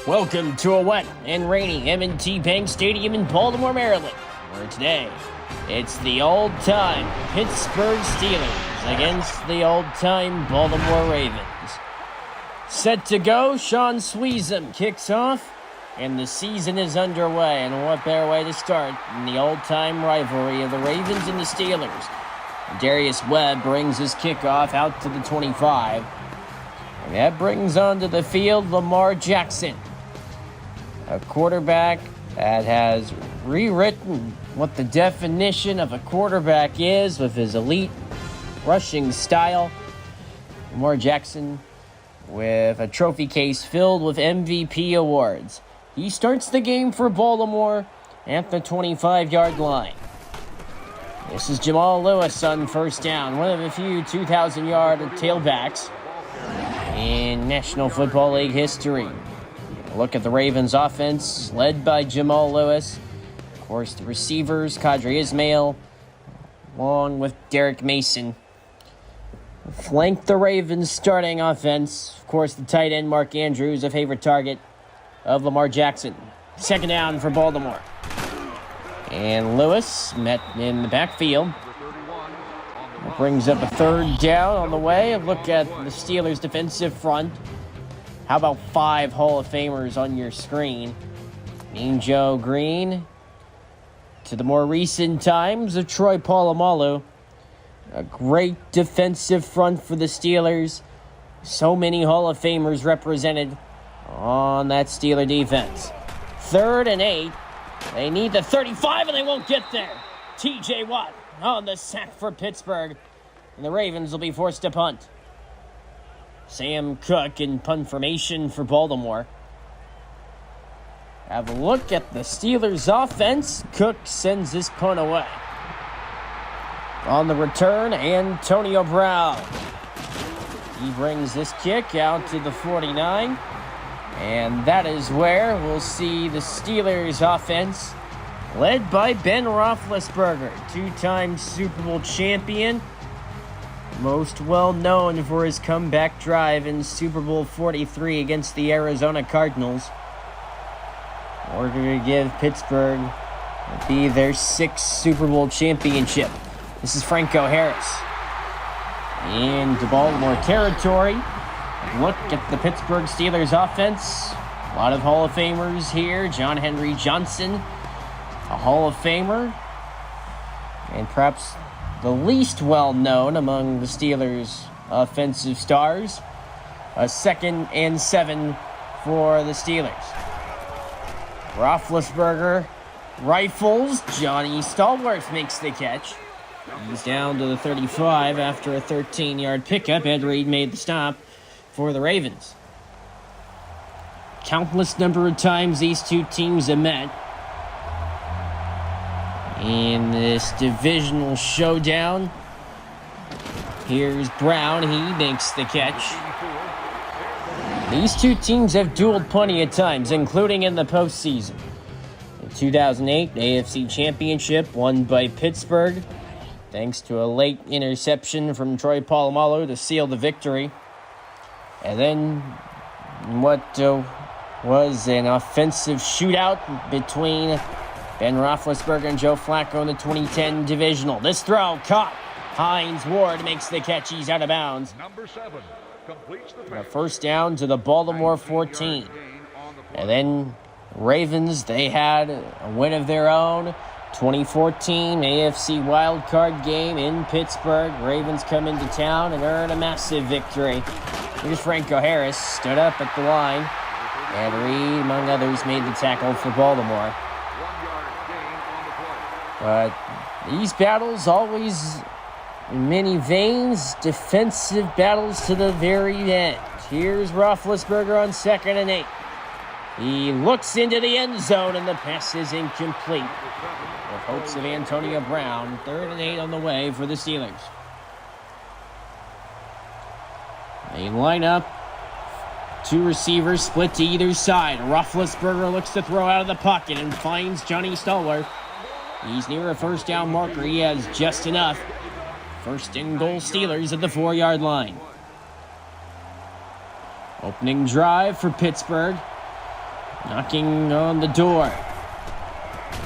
Welcome to a wet and rainy M&T Bank Stadium in Baltimore, Maryland, where today it's the old-time Pittsburgh Steelers against the old-time Baltimore Ravens. Set to go, Sean Sweezum kicks off, and the season is underway. And what better way to start than the old-time rivalry of the Ravens and the Steelers. Darius Webb brings his kickoff out to the 25. And that brings onto the field Lamar Jackson, a quarterback that has rewritten what the definition of a quarterback is with his elite rushing style. Lamar Jackson with a trophy case filled with MVP awards. He starts the game for Baltimore at the 25-yard line. This is Jamal Lewis on first down, one of the few 2,000-yard tailbacks in National Football League history. Look at the Ravens offense, led by Jamal Lewis. Of course, the receivers, Qadry Ismail, along with Derek Mason. Flank the Ravens starting offense. Of course, the tight end, Mark Andrews, a favorite target of Lamar Jackson. Second down for Baltimore. And Lewis met in the backfield. Brings up a third down on the way. Look at the Steelers' defensive front. How about 5 Hall of Famers on your screen? Mean Joe Green to the more recent times of Troy Polamalu. A great defensive front for the Steelers. So many Hall of Famers represented on that Steeler defense. 3rd and 8. They need the 35 and they won't get there. TJ Watt on the sack for Pittsburgh. And the Ravens will be forced to punt. Sam Cook in punt formation for Baltimore. Have a look at the Steelers' offense. Cook sends this punt away. On the return, Antonio Brown. He brings this kick out to the 49. And that is where we'll see the Steelers' offense, led by Ben Roethlisberger, 2-time Super Bowl champion. Most well known for his comeback drive in Super Bowl 43 against the Arizona Cardinals, in order to give Pittsburgh be their 6th Super Bowl championship. This is Franco Harris into Baltimore territory. Look at the Pittsburgh Steelers offense. A lot of Hall of Famers here. John Henry Johnson, a Hall of Famer, and perhaps the least well-known among the Steelers' offensive stars. A 2nd and 7 for the Steelers. Roethlisberger rifles. Johnny Stallworth makes the catch. He's down to the 35 after a 13-yard pickup. Ed Reed made the stop for the Ravens. Countless number of times these two teams have met in this divisional showdown. Here's Brown. He makes the catch. These two teams have dueled plenty of times, including in the postseason. In 2008, AFC Championship won by Pittsburgh, thanks to a late interception from Troy Polamalu to seal the victory. And then what was an offensive shootout between Ben Roethlisberger and Joe Flacco in the 2010 divisional. This throw caught. Hines Ward makes the catch. He's out of bounds. Number 7 completes the A first down to the Baltimore 14. And then Ravens, they had a win of their own. 2014 AFC wildcard game in Pittsburgh. Ravens come into town and earn a massive victory. Here's Franco Harris, stood up at the line. And Reed, among others, made the tackle for Baltimore. But these battles always, in many veins, defensive battles to the very end. Here's Roethlisberger on 2nd and 8. He looks into the end zone, and the pass is incomplete. With hopes of Antonio Brown, 3rd and 8 on the way for the Steelers. They line up. 2 receivers split to either side. Roethlisberger looks to throw out of the pocket and finds Johnny Stallworth. He's near a first down marker. He has just enough. 1st and goal Steelers at the 4-yard line. Opening drive for Pittsburgh. Knocking on the door.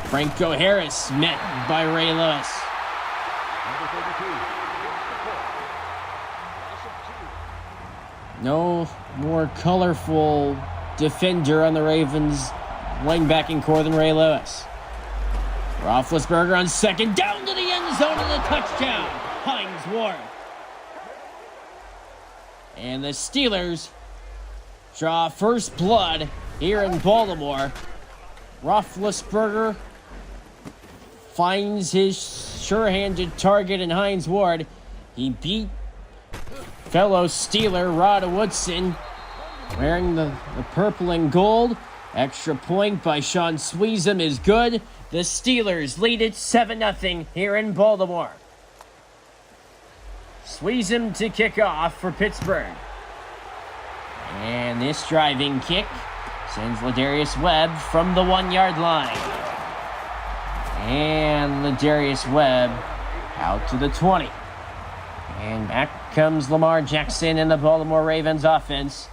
Franco Harris met by Ray Lewis. Number 32. No more colorful defender on the Ravens linebacking core than Ray Lewis. Roethlisberger on second, down to the end zone and a touchdown. Hines Ward. And the Steelers draw first blood here in Baltimore. Roethlisberger finds his sure-handed target in Hines Ward. He beat fellow Steeler Rod Woodson wearing the purple and gold. Extra point by Sean Sweezum is good. The Steelers lead it 7-0 here in Baltimore. Sweezum to kick off for Pittsburgh. And this driving kick sends Ladarius Webb from the 1-yard line. And Ladarius Webb out to the 20. And back comes Lamar Jackson and the Baltimore Ravens offense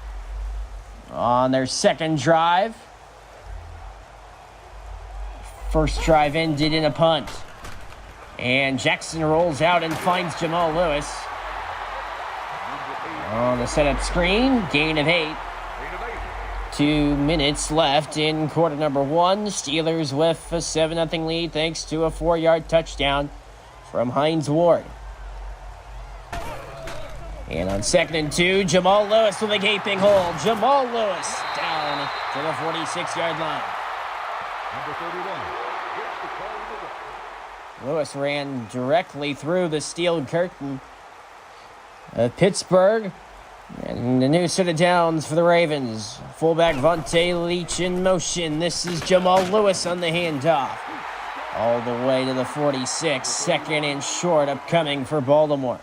on their second drive. First drive ended in a punt. And Jackson rolls out and finds Jamal Lewis on the setup screen. Gain of 8. 2 minutes left in quarter number 1. Steelers with a 7-0 lead thanks to a 4-yard touchdown from Hines Ward. And on 2nd and 2, Jamal Lewis with a gaping hole. Jamal Lewis down to the 46-yard line. Number 31. Lewis ran directly through the steel curtain of Pittsburgh. And the new set of downs for the Ravens. Fullback Vontae Leach in motion. This is Jamal Lewis on the handoff. All the way to the 46. 2nd and short upcoming for Baltimore.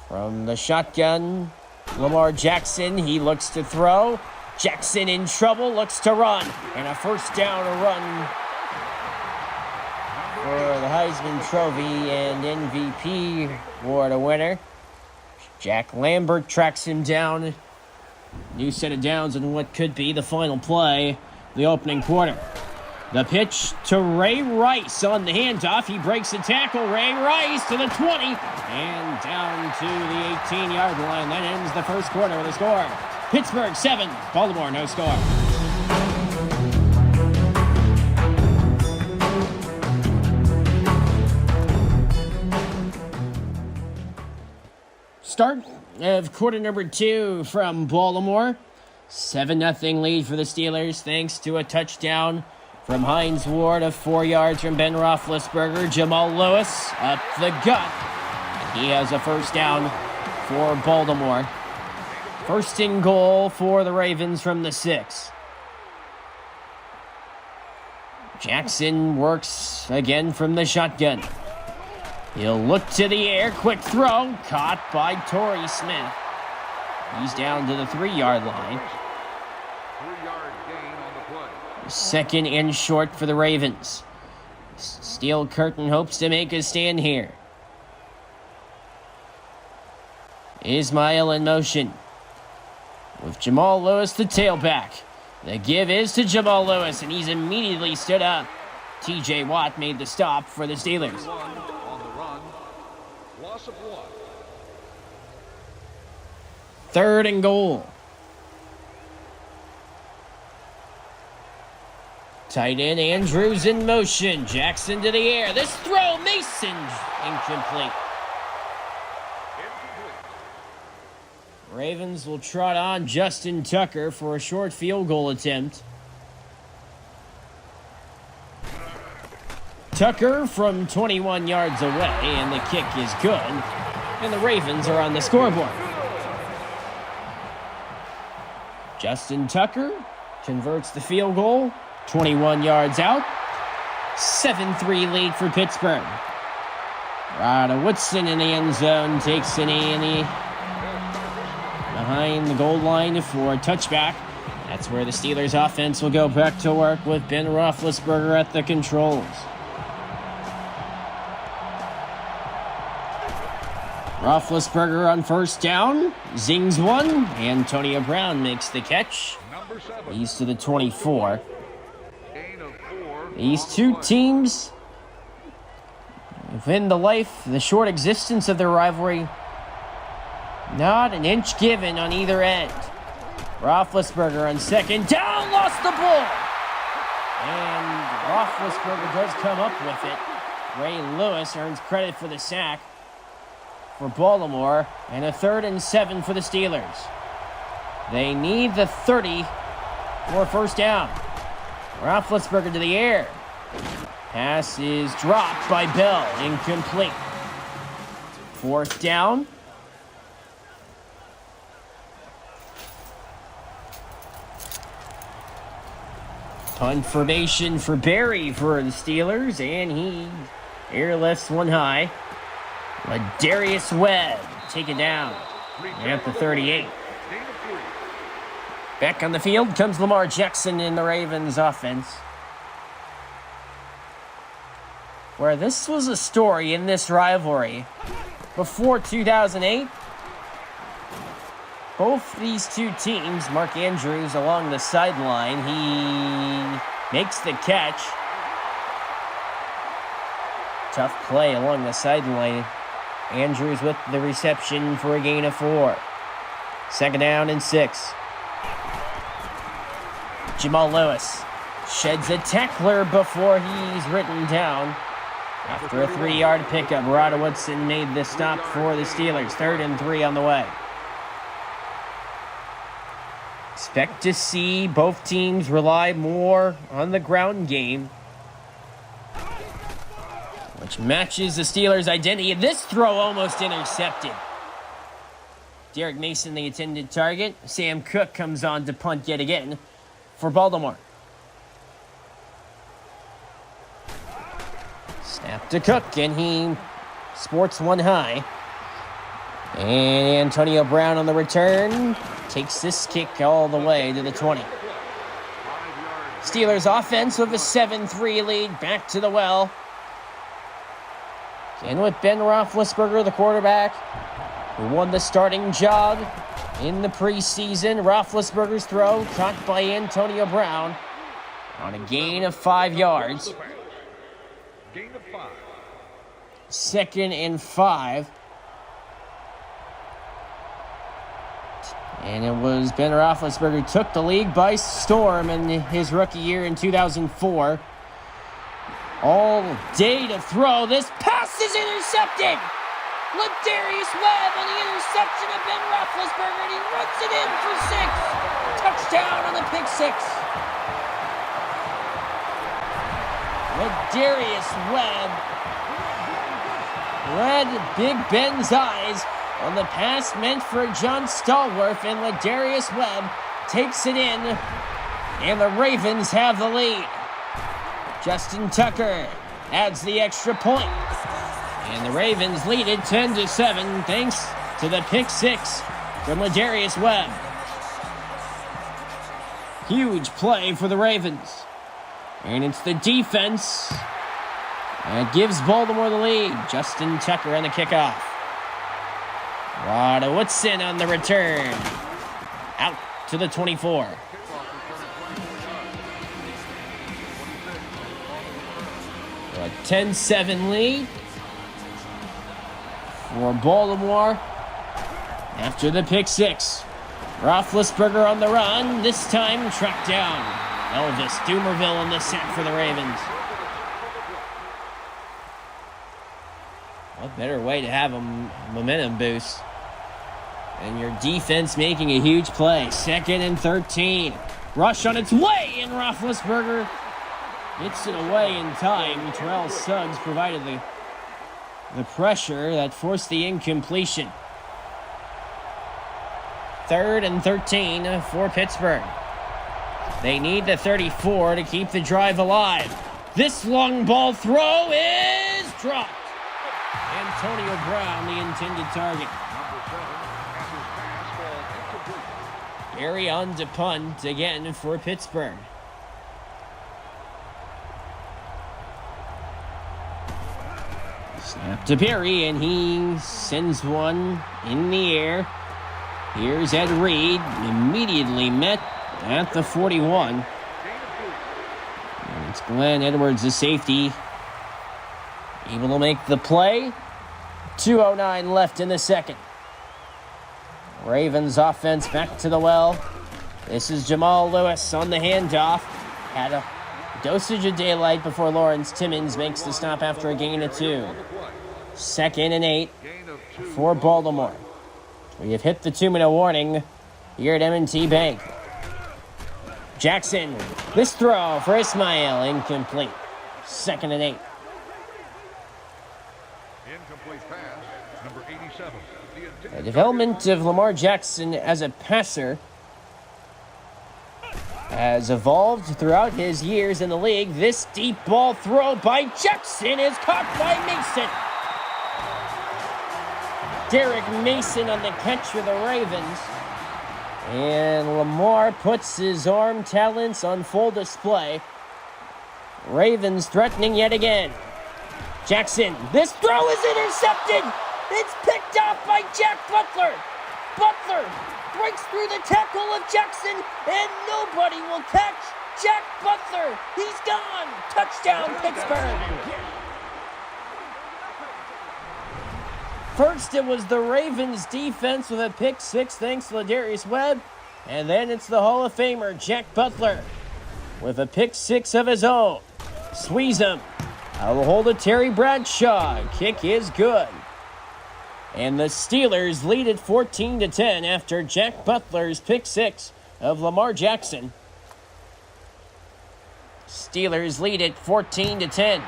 From the shotgun, Lamar Jackson, he looks to throw. Jackson in trouble, looks to run. And a first down run for the Heisman Trophy and MVP award winner. Jack Lambert tracks him down. New set of downs in what could be the final play, the opening quarter. The pitch to Ray Rice on the handoff. He breaks the tackle. Ray Rice to the 20 and down to the 18-yard line. That ends the first quarter with a score. Pittsburgh 7, Baltimore no score. Start of quarter number 2 from Baltimore. 7-0 lead for the Steelers thanks to a touchdown from Hines Ward of 4 yards from Ben Roethlisberger. Jamal Lewis up the gut. He has a first down for Baltimore. First and goal for the Ravens from the 6. Jackson works again from the shotgun. He'll look to the air. Quick throw. Caught by Torrey Smith. He's down to the 3-yard line. 3-yard gain on the play. 2nd and short for the Ravens. Steel curtain hopes to make a stand here. Ismail in motion. With Jamal Lewis, the tailback. The give is to Jamal Lewis, and he's immediately stood up. T.J. Watt made the stop for the Steelers. On the run. Loss of 1. 3rd and goal. Tight end Andrews in motion. Jackson to the air. This throw, Mason, incomplete. Ravens will trot on Justin Tucker for a short field goal attempt. Tucker from 21 yards away, and the kick is good. And the Ravens are on the scoreboard. Justin Tucker converts the field goal, 21 yards out. 7-3 lead for Pittsburgh. Rod Woodson in the end zone takes an A&E behind the goal line for a touchback. That's where the Steelers offense will go back to work with Ben Roethlisberger at the controls. Roethlisberger on first down. Zings one. Antonio Brown makes the catch. Number 7. He's to the 24. Gain of 4. These two teams, within the short existence of their rivalry, not an inch given on either end. Roethlisberger on second down, lost the ball. And Roethlisberger does come up with it. Ray Lewis earns credit for the sack for Baltimore, and a 3rd and 7 for the Steelers. They need the 30 for a first down. Roethlisberger to the air. Pass is dropped by Bell, incomplete. 4th down. Punt formation for Barry for the Steelers, and he airlifts one high. Ladarius Webb taken down at the 38. Gain of 3. Back on the field comes Lamar Jackson in the Ravens offense. Where this was a story in this rivalry. Before 2008, both these two teams, Mark Andrews along the sideline, he makes the catch. Tough play along the sideline. Andrews with the reception for a gain of 4. 2nd down and 6. Jamal Lewis sheds a tackler before he's written down. After a 3-yard pickup, Rod Woodson made the stop for the Steelers. 3rd and 3 on the way. Expect to see both teams rely more on the ground game, which matches the Steelers' identity. This throw almost intercepted. Derek Mason, the intended target. Sam Cook comes on to punt yet again for Baltimore. Snap to Cook, and he sports one high. And Antonio Brown on the return takes this kick all the way to the 20. Steelers offense with a 7-3 lead, back to the well. And with Ben Roethlisberger, the quarterback, who won the starting job in the preseason. Roethlisberger's throw caught by Antonio Brown on a gain of 5 yards. Gain of 5. 2nd and 5. And it was Ben Roethlisberger who took the league by storm in his rookie year in 2004. All day to throw. This pass is intercepted. Ladarius Webb on the interception of Ben Roethlisberger, and he runs it in for 6. Touchdown on the pick 6. Ladarius Webb read Big Ben's eyes on the pass meant for John Stallworth, and Ladarius Webb takes it in, and the Ravens have the lead. Justin Tucker adds the extra point, and the Ravens lead it 10-7 thanks to the pick 6 from Ladarius Webb. Huge play for the Ravens, and it's the defense that gives Baltimore the lead. Justin Tucker on the kickoff. Rod Woodson on the return. Out to the 24. A 10-7 lead for Baltimore after the pick 6. Roethlisberger on the run, this time tracked down. Elvis Dumerville on the sack for the Ravens. What better way to have a momentum boost than your defense making a huge play. 2nd and 13. Rush on its way, and Roethlisberger gets it away in time. Terrell Suggs provided the pressure that forced the incompletion. 3rd and 13 for Pittsburgh. They need the 34 to keep the drive alive. This long ball throw is dropped. Antonio Brown, the intended target. Gary on to punt again for Pittsburgh. Snap to Perry, and he sends one in the air. Here's Ed Reed, immediately met at the 41. And it's Glenn Edwards, the safety, able to make the play. 2:09 left in the second. Ravens offense back to the well. This is Jamal Lewis on the handoff. Had a dosage of daylight before Lawrence Timmons makes the stop after a gain of 2. 2nd and 8 for Baltimore. We have hit the 2-minute warning here at M&T Bank. Jackson, this throw for Ismail, incomplete. 2nd and 8. Incomplete pass, number 87. The development of Lamar Jackson as a passer has evolved throughout his years in the league. This deep ball throw by Jackson is caught by Mason. Derek Mason on the catch for the Ravens. And Lamar puts his arm talents on full display. Ravens threatening yet again. Jackson, this throw is intercepted. It's picked off by Jack Butler. Butler breaks through the tackle of Jackson, and nobody will catch Jack Butler. He's gone. Touchdown, Pittsburgh. First, it was the Ravens defense with a pick 6 thanks to Ladarius Webb. And then it's the Hall of Famer, Jack Butler, with a pick 6 of his own. Squeeze him. Out of the hold of Terry Bradshaw. Kick is good. And the Steelers lead at 14-10 after Jack Butler's pick 6 of Lamar Jackson. Steelers lead at 14-10.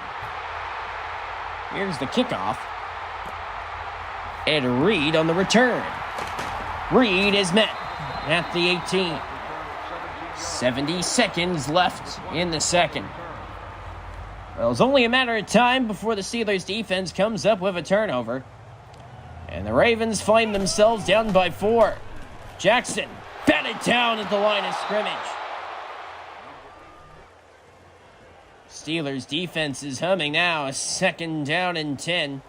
Here's the kickoff. And Reed on the return. Reed is met at the 18. 70 seconds left in the second. Well, it's only a matter of time before the Steelers defense comes up with a turnover. And the Ravens find themselves down by 4. Jackson batted down at the line of scrimmage. Steelers defense is humming now. A 2nd down and 10.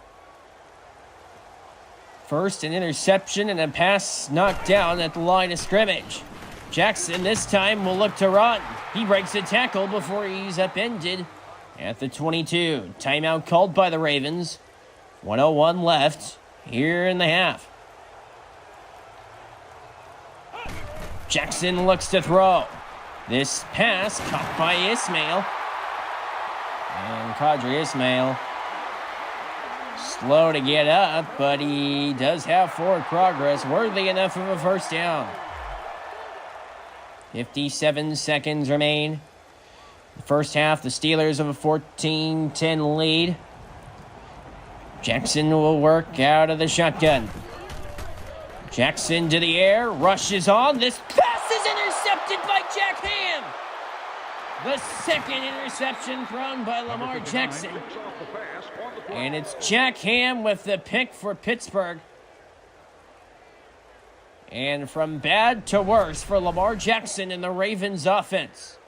First, an interception and a pass knocked down at the line of scrimmage. Jackson this time will look to run. He breaks a tackle before he's upended at the 22. Timeout called by the Ravens. 1:01 left here in the half. Jackson looks to throw. This pass caught by Ismail. And Qadri Ismail, slow to get up, but he does have forward progress, worthy enough of a first down. 57 seconds remain. The first half, the Steelers have a 14-10 lead. Jackson will work out of the shotgun. Jackson to the air, rushes on. This pass is intercepted by Jack Ham. The second interception thrown by Lamar Jackson. And it's Jack Ham with the pick for Pittsburgh. And from bad to worse for Lamar Jackson in the Ravens offense.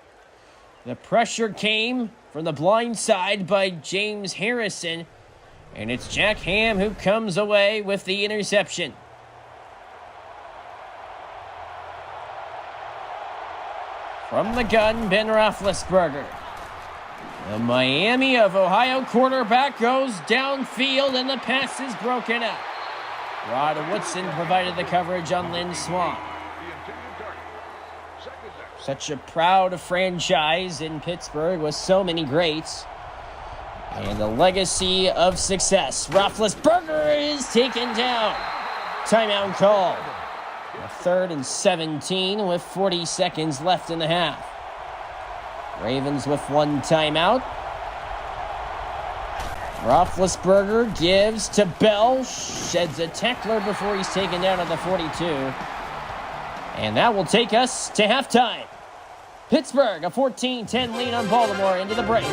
The pressure came from the blind side by James Harrison. And it's Jack Ham who comes away with the interception. From the gun, Ben Roethlisberger. The Miami of Ohio quarterback goes downfield and the pass is broken up. Rod Woodson provided the coverage on Lynn Swan. Such a proud franchise in Pittsburgh with so many greats. And a legacy of success. Roethlisberger is taken down. Timeout called. A 3rd and 17 with 40 seconds left in the half. Ravens with 1 timeout. Roethlisberger gives to Bell. Sheds a tackler before he's taken down at the 42. And that will take us to halftime. Pittsburgh, a 14-10 lead on Baltimore into the break.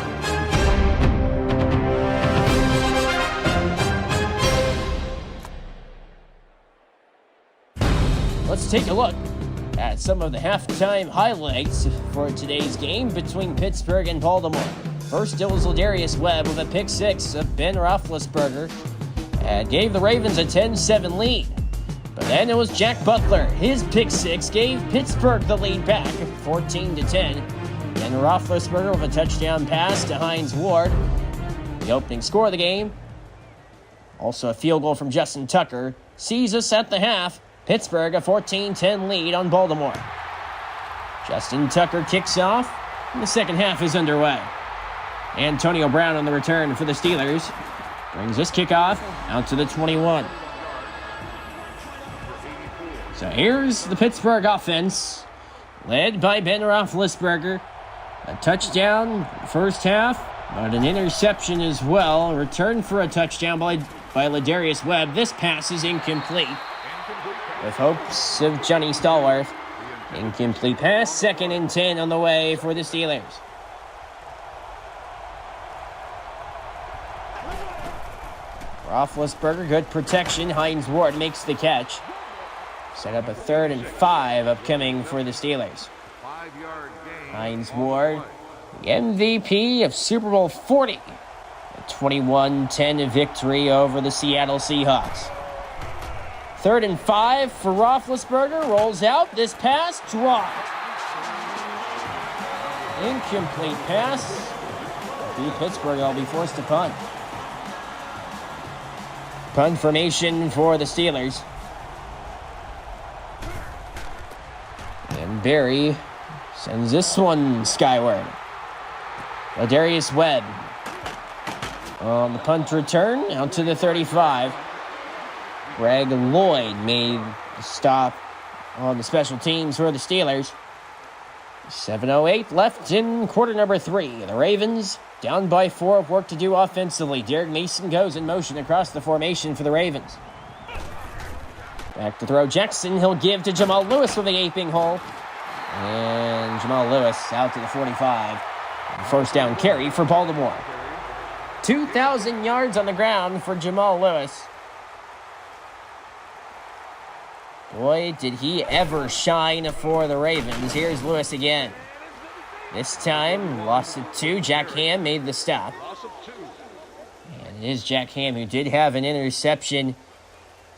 Let's take a look at some of the halftime highlights for today's game between Pittsburgh and Baltimore. First, it was Ladarius Webb with a pick 6 of Ben Roethlisberger. gave the Ravens a 10-7 lead. But then it was Jack Butler. His pick six gave Pittsburgh the lead back, 14-10. Then Roethlisberger with a touchdown pass to Hines Ward, the opening score of the game. Also a field goal from Justin Tucker sees us at the half. Pittsburgh a 14-10 lead on Baltimore. Justin Tucker kicks off, and the second half is underway. Antonio Brown on the return for the Steelers. Brings this kickoff out to the 21. So here's the Pittsburgh offense, led by Ben Roethlisberger. A touchdown first half, but an interception as well. A return for a touchdown by Ladarius Webb. This pass is incomplete, with hopes of Johnny Stallworth. Incomplete pass, 2nd and 10 on the way for the Steelers. Roethlisberger, good protection. Hines Ward makes the catch. Set up a 3rd and 5 upcoming for the Steelers. Hines Ward, the MVP of Super Bowl 40. A 21-10 victory over the Seattle Seahawks. 3rd and 5 for Roethlisberger. Rolls out. This pass dropped. Incomplete pass. Be Pittsburgh, they'll be forced to punt. Punt formation for the Steelers. And Barry sends this one skyward. Ladarius Webb on the punt return out to the 35. Greg Lloyd made the stop on the special teams for the Steelers. 7:08 left in quarter number 3. The Ravens down by 4, of work to do offensively. Derek Mason goes in motion across the formation for the Ravens. Back to throw Jackson. He'll give to Jamal Lewis with a gaping hole. And Jamal Lewis out to the 45. First down carry for Baltimore. 2,000 yards on the ground for Jamal Lewis. Boy, did he ever shine for the Ravens. Here's Lewis again. This time, lost it 2. Jack Ham made the stop. And it is Jack Ham who did have an interception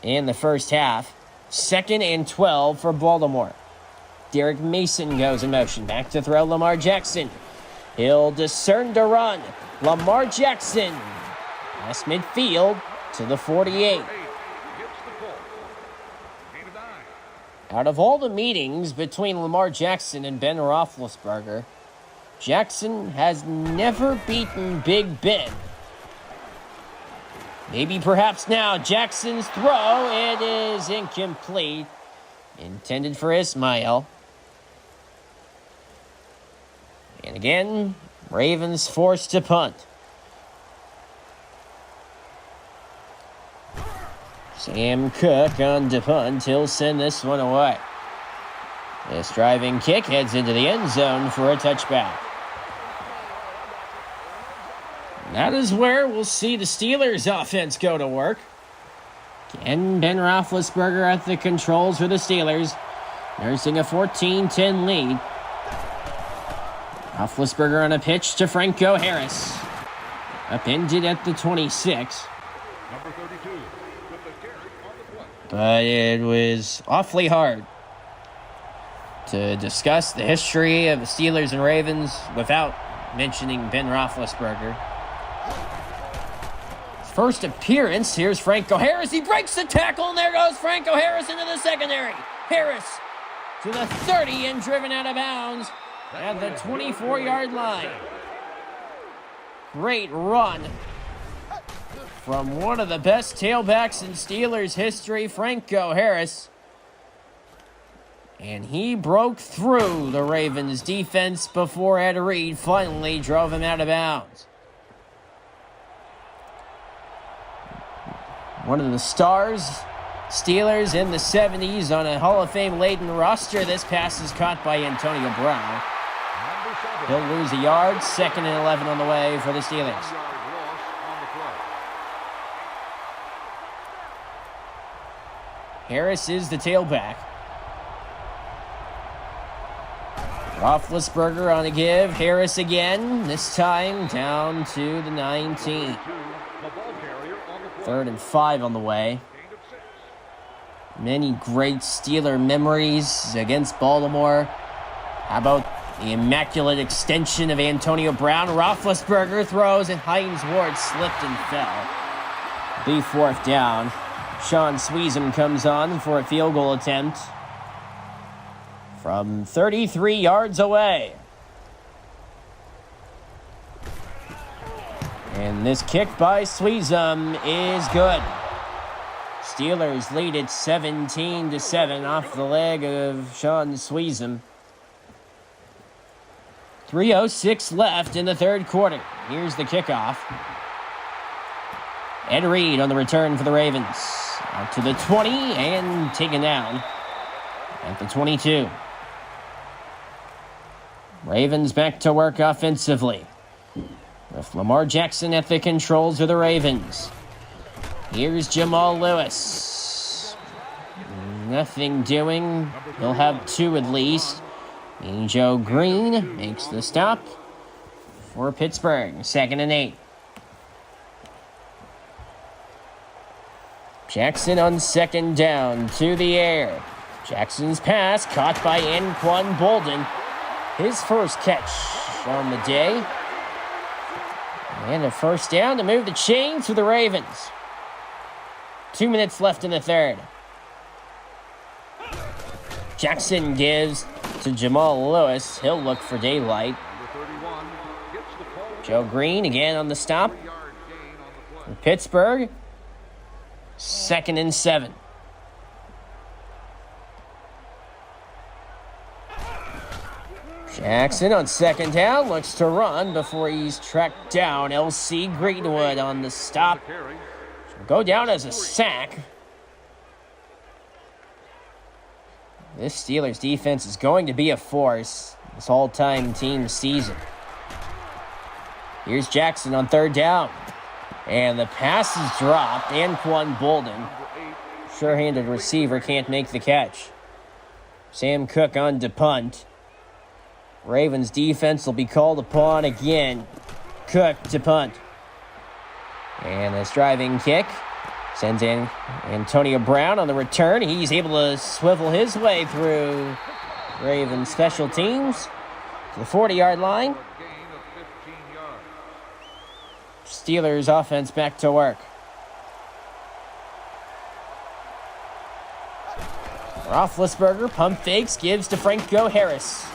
in the first half. 2nd and 12 for Baltimore. Derek Mason goes in motion. Back to throw Lamar Jackson. He'll discern to run. Lamar Jackson. Past midfield to the 48. Out of all the meetings between Lamar Jackson and Ben Roethlisberger, Jackson has never beaten Big Ben. Maybe perhaps now Jackson's throw. It is incomplete. Intended for Ismail. And again, Ravens forced to punt. Sam Cook on to punt. He'll send this one away. This driving kick heads into the end zone for a touchback. That is where we'll see the Steelers' offense go to work. And Ben Roethlisberger at the controls for the Steelers, nursing a 14-10 lead. Roethlisberger on a pitch to Franco Harris. Upended at the 26. Number 32 with the carry on the play. But it was awfully hard to discuss the history of the Steelers and Ravens without mentioning Ben Roethlisberger. First appearance, here's Franco Harris. He breaks the tackle, and there goes Franco Harris into the secondary. Harris to the 30 and driven out of bounds at the 24-yard line. Great run from one of the best tailbacks in Steelers history, Franco Harris. And he broke through the Ravens' defense before Ed Reed finally drove him out of bounds. One of the stars, Steelers in the 70s on a Hall of Fame-laden roster. This pass is caught by Antonio Brown. He'll lose a yard. 2nd and 11 on the way for the Steelers. Harris is the tailback. Roethlisberger on a give. Harris again. This time down to the 19. 3rd and 5 on the way. Gain of 6. Many great Steeler memories against Baltimore. How about the immaculate extension of Antonio Brown? Roethlisberger throws and Hines Ward slipped and fell. The 4th down. Sean Sweezum comes on for a field goal attempt from 33 yards away. And this kick by Sweezum is good. Steelers lead it 17-7 off the leg of Sean Sweezum. 3:06 left in the 3rd quarter. Here's the kickoff. Ed Reed on the return for the Ravens. Out to the 20 and taken down at the 22. Ravens back to work offensively, with Lamar Jackson at the controls of the Ravens. Here's Jamal Lewis. Nothing doing. He'll have 2 at least. And Joe Green makes the stop for Pittsburgh. 2nd and 8. Jackson on 2nd down to the air. Jackson's pass caught by Anquan Bolden. His first catch on the day. And a 1st down to move the chains for the Ravens. 2 minutes left in the 3rd. Jackson gives to Jamal Lewis. He'll look for daylight. Joe Green again on the stop. For Pittsburgh. 2nd and 7. Jackson on 2nd down looks to run before he's tracked down. L.C. Greenwood on the stop. Go down as a sack. This Steelers defense is going to be a force this all-time team season. Here's Jackson on 3rd down. And the pass is dropped. Anquan Bolden, sure-handed receiver, can't make the catch. Sam Cook on to punt. Ravens defense will be called upon again. Cook to punt. And this driving kick sends in Antonio Brown on the return. He's able to swivel his way through Ravens special teams to the 40-yard line. Steelers offense back to work. Roethlisberger pump fakes, gives to Franco Harris.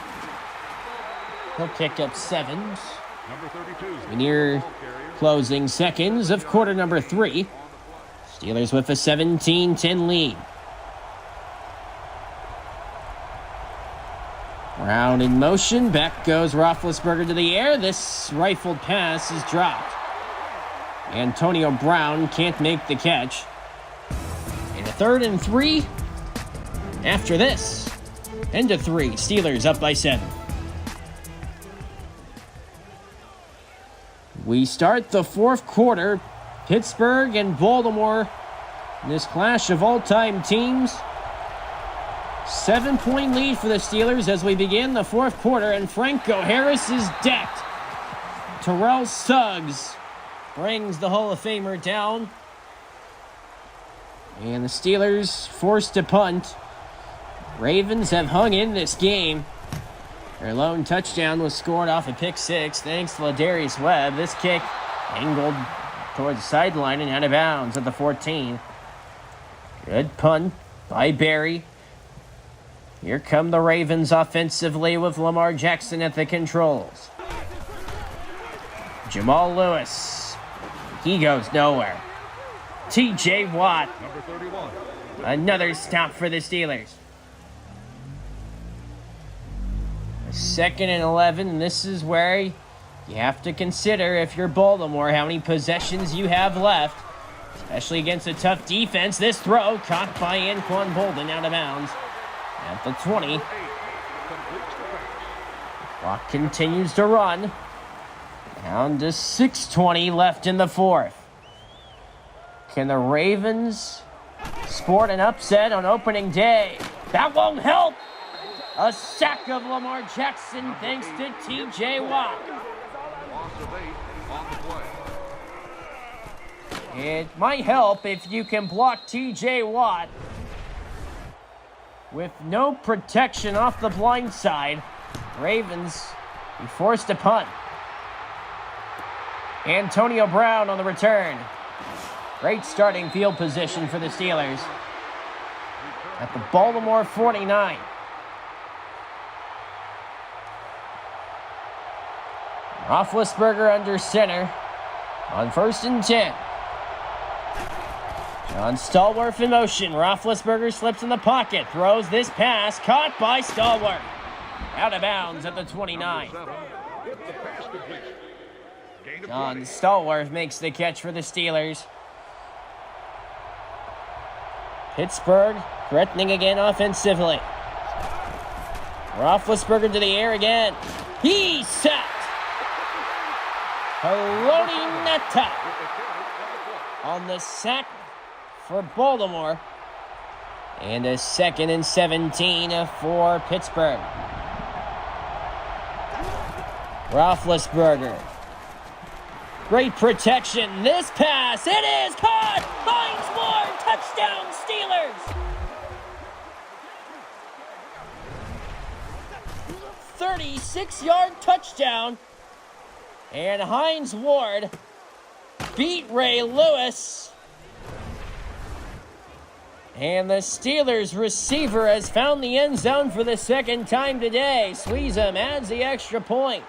He'll pick up 7. We near closing seconds of quarter number 3. Steelers with a 17-10 lead. Brown in motion. Back goes Roethlisberger to the air. This rifled pass is dropped. Antonio Brown can't make the catch. And a 3rd and 3. After this, end of 3. Steelers up by 7. We start the 4th quarter. Pittsburgh and Baltimore in this clash of all-time teams. 7-point lead for the Steelers as we begin the 4th quarter, and Franco Harris is decked. Terrell Suggs brings the Hall of Famer down. And the Steelers forced to punt. Ravens have hung in this game. Their lone touchdown was scored off a pick 6 thanks to Ladarius Webb. This kick angled towards the sideline and out of bounds at the 14. Good punt by Barry. Here come the Ravens offensively with Lamar Jackson at the controls. Jamal Lewis. He goes nowhere. T.J. Watt. Number 31. Another stop for the Steelers. 2nd and 11, and this is where you have to consider, if you're Baltimore, how many possessions you have left, especially against a tough defense. This throw caught by Anquan Bolden out of bounds at the 20. Clock continues to run. Down to 6:20 left in the 4th. Can the Ravens sport an upset on opening day? That won't help. A sack of Lamar Jackson thanks to T.J. Watt. Loss of 8 on the play. It might help if you can block TJ Watt. With no protection off the blind side, Ravens be forced to punt. Antonio Brown on the return. Great starting field position for the Steelers at the Baltimore 49. Roethlisberger under center on 1st and 10. John Stallworth in motion. Roethlisberger slips in the pocket. Throws this pass. Caught by Stallworth. Out of bounds at the 29. John Stallworth makes the catch for the Steelers. Pittsburgh threatening again offensively. Roethlisberger to the air again. He's sacked. Haloti Ngata on the sack for Baltimore. And a 2nd and 17 for Pittsburgh. Roethlisberger. Great protection. This pass, it is caught. Hines Ward, touchdown Steelers. 36-yard touchdown. And Hines Ward beat Ray Lewis. And the Steelers receiver has found the end zone for the 2nd time today. Sweezum adds the extra point.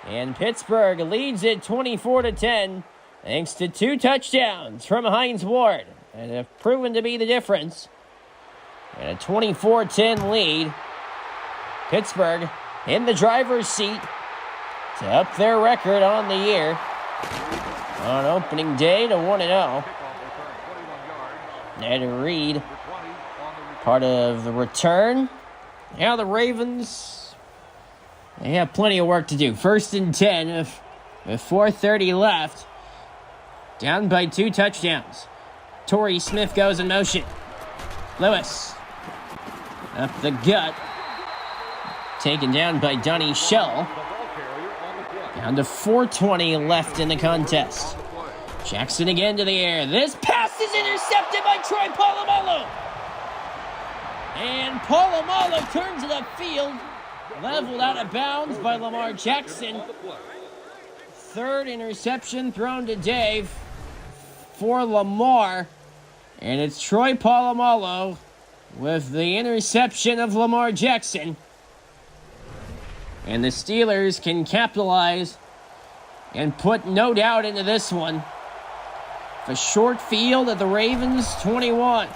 And Pittsburgh leads it 24-10 thanks to 2 touchdowns from Hines Ward. And have proven to be the difference. And a 24-10 lead. Pittsburgh in the driver's seat to up their record on the year on opening day to 1-0. Ed Reed, part of the return. Now the Ravens, they have plenty of work to do. 1st and 10 with 4:30 left. Down by 2 touchdowns. Torrey Smith goes in motion. Lewis up the gut. Taken down by Donnie Shell. Down to 4:20 left in the contest. Jackson again to the air. This pass is intercepted by Troy Polamalu. And Polamalu turns it upfield. Leveled out of bounds by Lamar Jackson. 3rd interception thrown today for Lamar. And it's Troy Polamalu with the interception of Lamar Jackson. And the Steelers can capitalize and put no doubt into this one. A short field at the Ravens 21.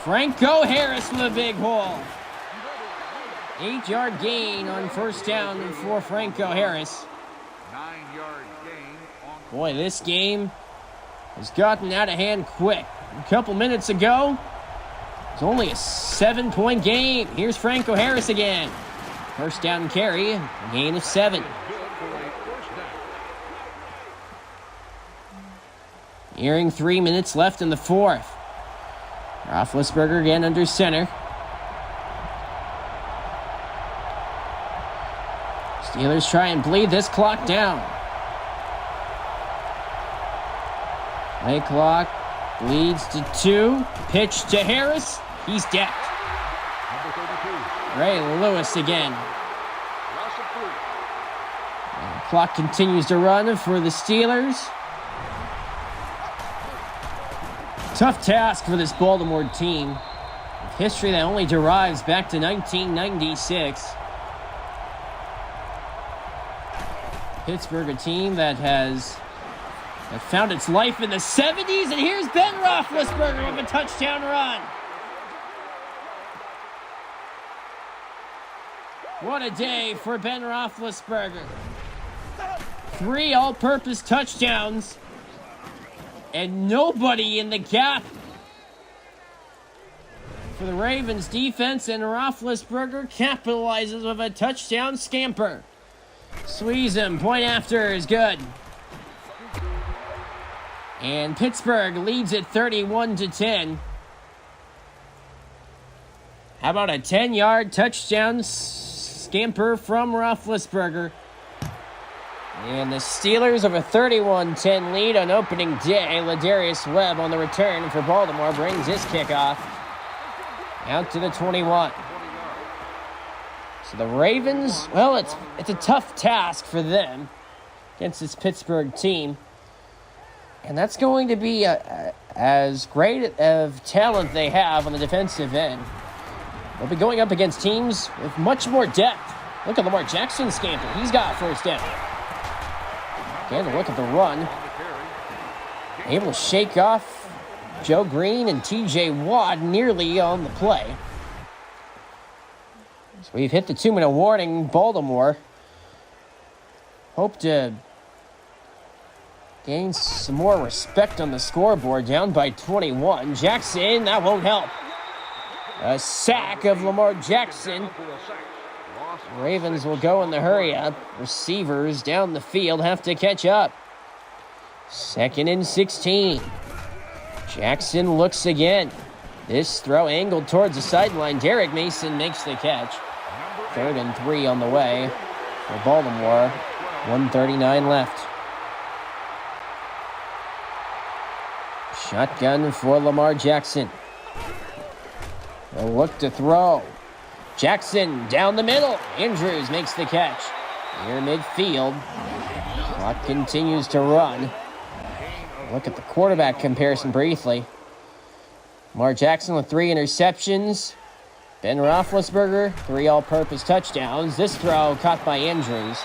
Franco Harris with a big hole. 8-yard gain on 1st down for Franco Harris. 9-yard gain on. Boy, this game has gotten out of hand quick. A couple minutes ago, it's only a 7-point game. Here's Franco Harris again. 1st down carry, a gain of 7. Nearing 3 minutes left in the 4th. Roethlisberger again under center. Steelers try and bleed this clock down. Play clock leads to 2. Pitch to Harris. He's decked. Ray Lewis again. And the clock continues to run for the Steelers. Tough task for this Baltimore team. With history that only derives back to 1996. Pittsburgh, a team that has found its life in the 70s. And here's Ben Roethlisberger with a touchdown run. What a day for Ben Roethlisberger. 3 all-purpose touchdowns. And nobody in the gap for the Ravens defense, and Roethlisberger capitalizes with a touchdown scamper. Sweezum, point after is good. And Pittsburgh leads it 31-10. How about a 10-yard touchdown scamper from Roethlisberger? And the Steelers have a 31-10 lead on opening day. Ladarius Webb on the return for Baltimore brings his kickoff out to the 21. So the Ravens, well, it's a tough task for them against this Pittsburgh team. And that's going to be as great of talent they have on the defensive end. They'll be going up against teams with much more depth. Look at Lamar Jackson scamper. He's got first down. Again, look at the run. Able to shake off Joe Green and T.J. Watt nearly on the play. So we've hit the 2-minute warning. Baltimore hope to gain some more respect on the scoreboard, down by 21. Jackson, that won't help. A sack of Lamar Jackson. Ravens will go in the hurry-up. Receivers down the field have to catch up. 2nd and 16. Jackson looks again. This throw angled towards the sideline. Derek Mason makes the catch. 3rd and 3 on the way for Baltimore. 1:39 left. Shotgun for Lamar Jackson. A look to throw. Jackson down the middle. Andrews makes the catch. Near midfield. Clock continues to run. Look at the quarterback comparison briefly. Lamar Jackson with 3 interceptions. Ben Roethlisberger, 3 all-purpose touchdowns. This throw caught by Andrews.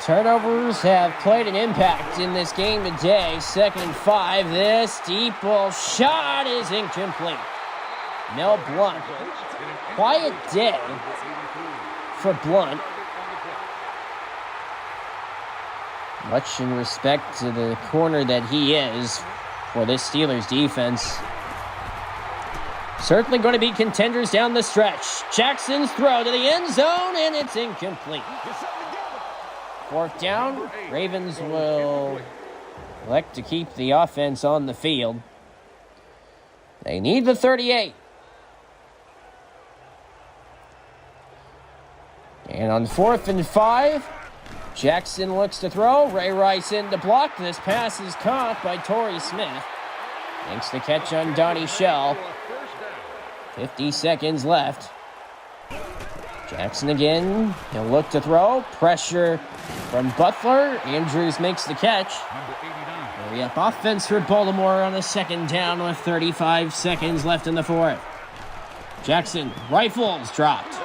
Turnovers have played an impact in this game today. 2nd and 5. This deep ball shot is incomplete. Mel Blount. Quiet day for Blount. Much in respect to the corner that he is for this Steelers defense. Certainly going to be contenders down the stretch. Jackson's throw to the end zone, and it's incomplete. 4th down. Ravens will elect to keep the offense on the field. They need the 38. And on 4th and 5, Jackson looks to throw. Ray Rice in to block. This pass is caught by Torrey Smith. Makes the catch on Donnie Shell. 50 seconds left. Jackson again. He'll look to throw. Pressure from Butler. Andrews makes the catch. Hurry up offense for Baltimore on the 2nd down with 35 seconds left in the 4th. Jackson rifles dropped.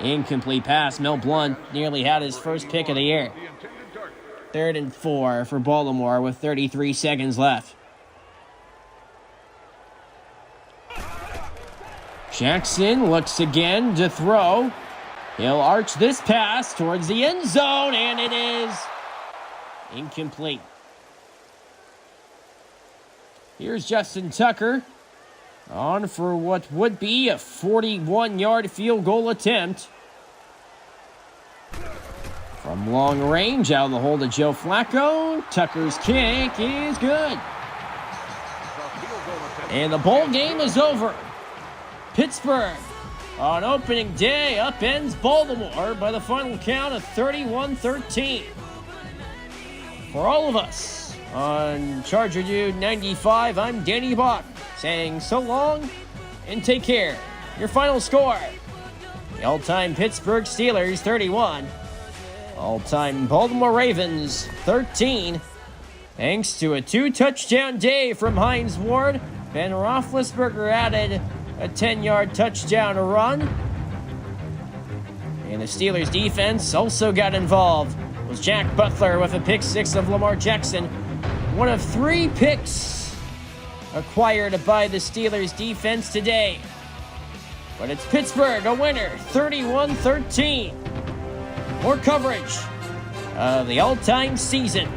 Incomplete pass. Mel Blount nearly had his first pick of the year. 3rd and 4 for Baltimore with 33 seconds left. Jackson looks again to throw. He'll arch this pass towards the end zone, and it is incomplete. Here's Justin Tucker on for what would be a 41-yard field goal attempt. From long range, out of the hold of Joe Flacco. Tucker's kick is good. And the ball game is over. Pittsburgh, on opening day, upends Baltimore by the final count of 31-13. For all of us on Charger Dude 95, I'm Danny Bach, saying so long and take care. Your final score, the all-time Pittsburgh Steelers 31, all-time Baltimore Ravens 13. Thanks to a 2-touchdown day from Hines Ward, Ben Roethlisberger added a 10-yard touchdown run. And the Steelers defense also got involved. It was Jack Butler with a pick 6 of Lamar Jackson. One of 3 picks acquired by the Steelers defense today. But it's Pittsburgh, a winner, 31-13. More coverage of the all-time season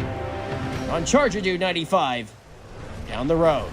on Charger Dude 95 down the road.